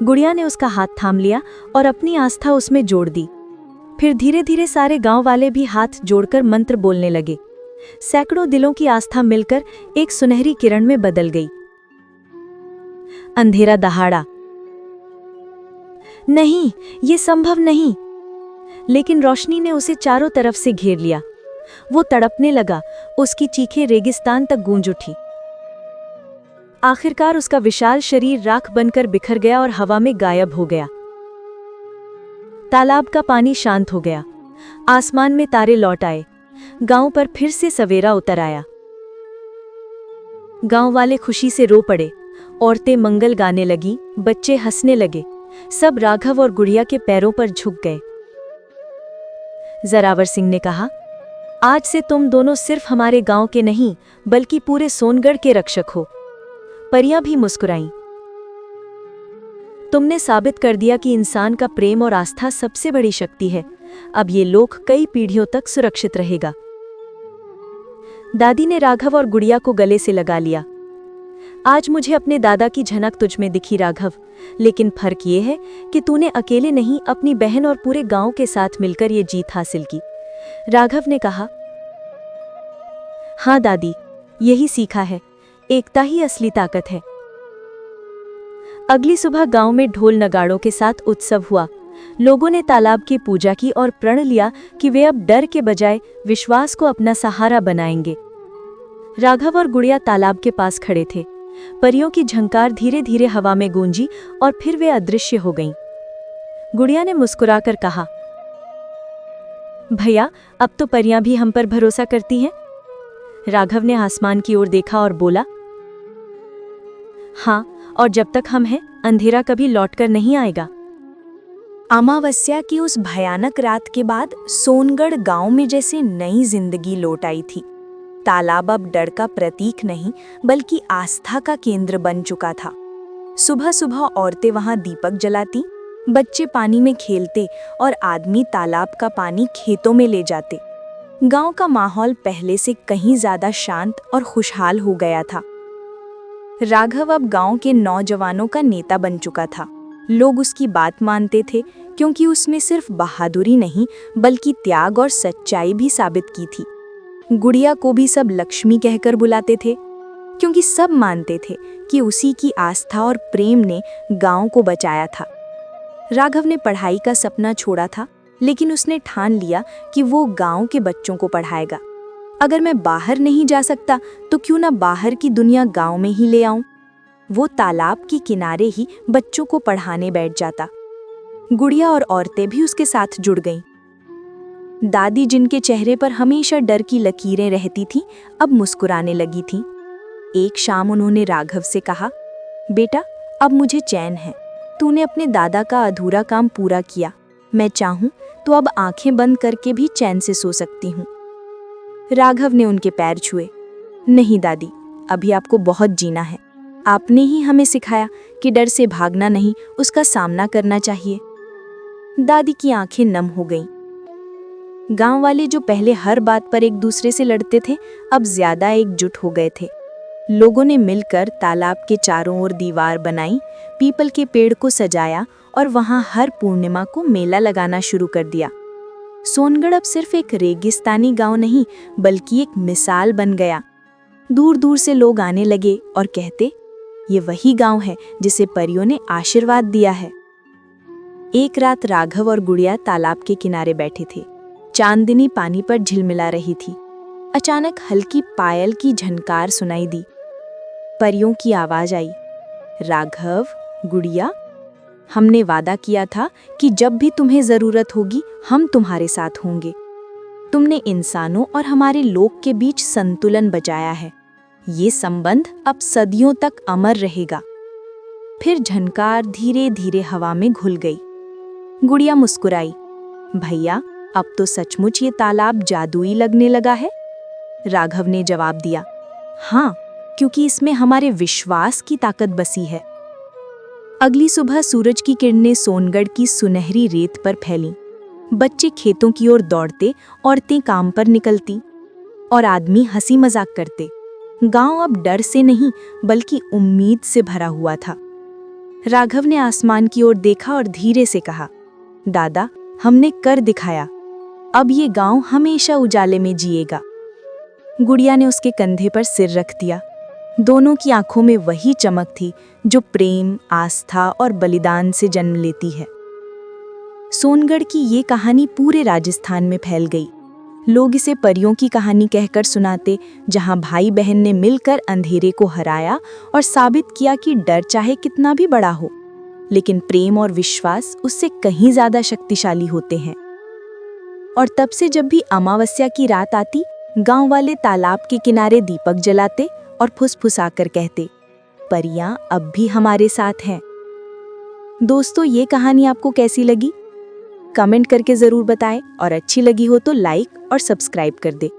गुड़िया ने उसका हाथ थाम लिया और अपनी आस्था उसमें जोड़ दी। फिर धीरे धीरे सारे गांव वाले भी हाथ जोड़कर मंत्र बोलने लगे। सैकड़ों दिलों की आस्था मिलकर एक सुनहरी किरण में बदल गई। अंधेरा दहाड़ा, नहीं, ये संभव नहीं। लेकिन रोशनी ने उसे चारों तरफ से घेर लिया। वो तड़पने लगा, उसकी चीखें रेगिस्तान तक गूंज उठी। आखिरकार उसका विशाल शरीर राख बनकर बिखर गया और हवा में गायब हो गया। तालाब का पानी शांत हो गया। आसमान में तारे लौट आए। गांव पर फिर से सवेरा उतर आया। गांव वाले खुशी से रो पड़े। औरतें मंगल गाने लगी, बच्चे हंसने लगे। सब राघव और गुड़िया के पैरों पर झुक गए। जरावर सिंह ने कहा, आज से तुम दोनों सिर्फ हमारे गांव के नहीं, बल्कि पूरे सोनगढ़ के रक्षक हो। परियां भी मुस्कुराईं। तुमने साबित कर दिया कि इंसान का प्रेम और आस्था सबसे बड़ी शक्ति है। अब ये लोक कई पीढ़ियों तक सुरक्षित रहेगा। दादी ने राघव और गुड़िया को गले से लगा लिया। आज मुझे अपने दादा की झनक तुझ में दिखी राघव, लेकिन फर्क ये है कि तूने अकेले नहीं, अपनी बहन और पूरे गांव के साथ मिलकर ये जीत हासिल की। राघव ने कहा, हाँ दादी, यही सीखा है, एकता ही असली ताकत है। अगली सुबह गांव में ढोल नगाड़ों के साथ उत्सव हुआ। लोगों ने तालाब की पूजा की और प्रण लिया कि वे अब डर के बजाय विश्वास को अपना सहारा बनाएंगे। राघव और गुड़िया तालाब के पास खड़े थे। परियों की झंकार धीरे धीरे हवा में गूंजी और फिर वे अदृश्य हो गईं। गुड़िया ने मुस्कुराकर कहा, भैया, अब तो परियां भी हम पर भरोसा करती हैं। राघव ने आसमान की ओर देखा और बोला, हाँ, और जब तक हम हैं, अंधेरा कभी लौटकर नहीं आएगा। अमावस्या की उस भयानक रात के बाद सोनगढ़ गांव में जैसे नई जिंदगी लौट आई थी। तालाब अब डर का प्रतीक नहीं, बल्कि आस्था का केंद्र बन चुका था। सुबह सुबह औरतें वहां दीपक जलाती, बच्चे पानी में खेलते और आदमी तालाब का पानी खेतों में ले जाते। गांव का माहौल पहले से कहीं ज्यादा शांत और खुशहाल हो गया था। राघव अब गांव के नौजवानों का नेता बन चुका था। लोग उसकी बात मानते थे क्योंकि उसमें सिर्फ बहादुरी नहीं बल्कि त्याग और सच्चाई भी साबित की थी। गुड़िया को भी सब लक्ष्मी कहकर बुलाते थे क्योंकि सब मानते थे कि उसी की आस्था और प्रेम ने गांव को बचाया था। राघव ने पढ़ाई का सपना छोड़ा था, लेकिन उसने ठान लिया कि वो गांव के बच्चों को पढ़ाएगा। अगर मैं बाहर नहीं जा सकता तो क्यों ना बाहर की दुनिया गांव में ही ले आऊं। वो तालाब के किनारे ही बच्चों को पढ़ाने बैठ जाता। गुड़िया और औरतें भी उसके साथ जुड़ गईं। दादी, जिनके चेहरे पर हमेशा डर की लकीरें रहती थीं, अब मुस्कुराने लगी थीं। एक शाम उन्होंने राघव से कहा, बेटा, अब मुझे चैन है। तूने अपने दादा का अधूरा काम पूरा किया। मैं चाहूं तो अब आंखें बंद करके भी चैन से सो सकती हूँ। राघव ने उनके पैर छुए। नहीं दादी, अभी आपको बहुत जीना है। आपने ही हमें सिखाया कि डर से भागना नहीं, उसका सामना करना चाहिए। दादी की आंखें नम हो गईं। गांव वाले जो पहले हर बात पर एक दूसरे से लड़ते थे, अब ज्यादा एकजुट हो गए थे। लोगों ने मिलकर तालाब के चारों ओर दीवार बनाई, पीपल के पेड़ को सजाया और वहां हर पूर्णिमा को मेला लगाना शुरू कर दिया। सोनगढ़ अब सिर्फ एक रेगिस्तानी गांव नहीं बल्कि एक मिसाल बन गया। दूर दूर से लोग आने लगे और कहते, ये वही गांव है जिसे परियों ने आशीर्वाद दिया है। एक रात राघव और गुड़िया तालाब के किनारे बैठे थे। चांदनी पानी पर झिलमिला रही थी। अचानक हल्की पायल की झनकार सुनाई दी। परियों की आवाज आई, राघव, गुड़िया, हमने वादा किया था कि जब भी तुम्हें जरूरत होगी हम तुम्हारे साथ होंगे। तुमने इंसानों और हमारे लोक के बीच संतुलन बचाया है। ये संबंध अब सदियों तक अमर रहेगा। फिर झनकार धीरे धीरे हवा में घुल गई। गुड़िया मुस्कुराई, भैया, अब तो सचमुच ये तालाब जादुई लगने लगा है। राघव ने जवाब दिया, हाँ, क्योंकि इसमें हमारे विश्वास की ताकत बसी है। अगली सुबह सूरज की किरणें सोनगढ़ की सुनहरी रेत पर फैलीं। बच्चे खेतों की ओर दौड़ते, औरतें काम पर निकलती और आदमी हंसी मजाक करते। गांव अब डर से नहीं बल्कि उम्मीद से भरा हुआ था। राघव ने आसमान की ओर देखा और धीरे से कहा, दादा, हमने कर दिखाया। अब ये गांव हमेशा उजाले में जिएगा। गुड़िया ने उसके कंधे पर सिर रख दिया। दोनों की आंखों में वही चमक थी जो प्रेम, आस्था और बलिदान से जन्म लेती है। सोनगढ़ की ये कहानी पूरे राजस्थान में फैल गई। लोग इसे परियों की कहानी कहकर सुनाते, जहां भाई बहन ने मिलकर अंधेरे को हराया और साबित किया कि डर चाहे कितना भी बड़ा हो, लेकिन प्रेम और विश्वास उससे कहीं ज्यादा शक्तिशाली होते हैं। और तब से जब भी अमावस्या की रात आती, गांव वाले तालाब के किनारे दीपक जलाते और फुसफुसाकर कहते, परियां अब भी हमारे साथ हैं। दोस्तों, ये कहानी आपको कैसी लगी? कमेंट करके जरूर बताएं और अच्छी लगी हो तो लाइक और सब्सक्राइब कर दे।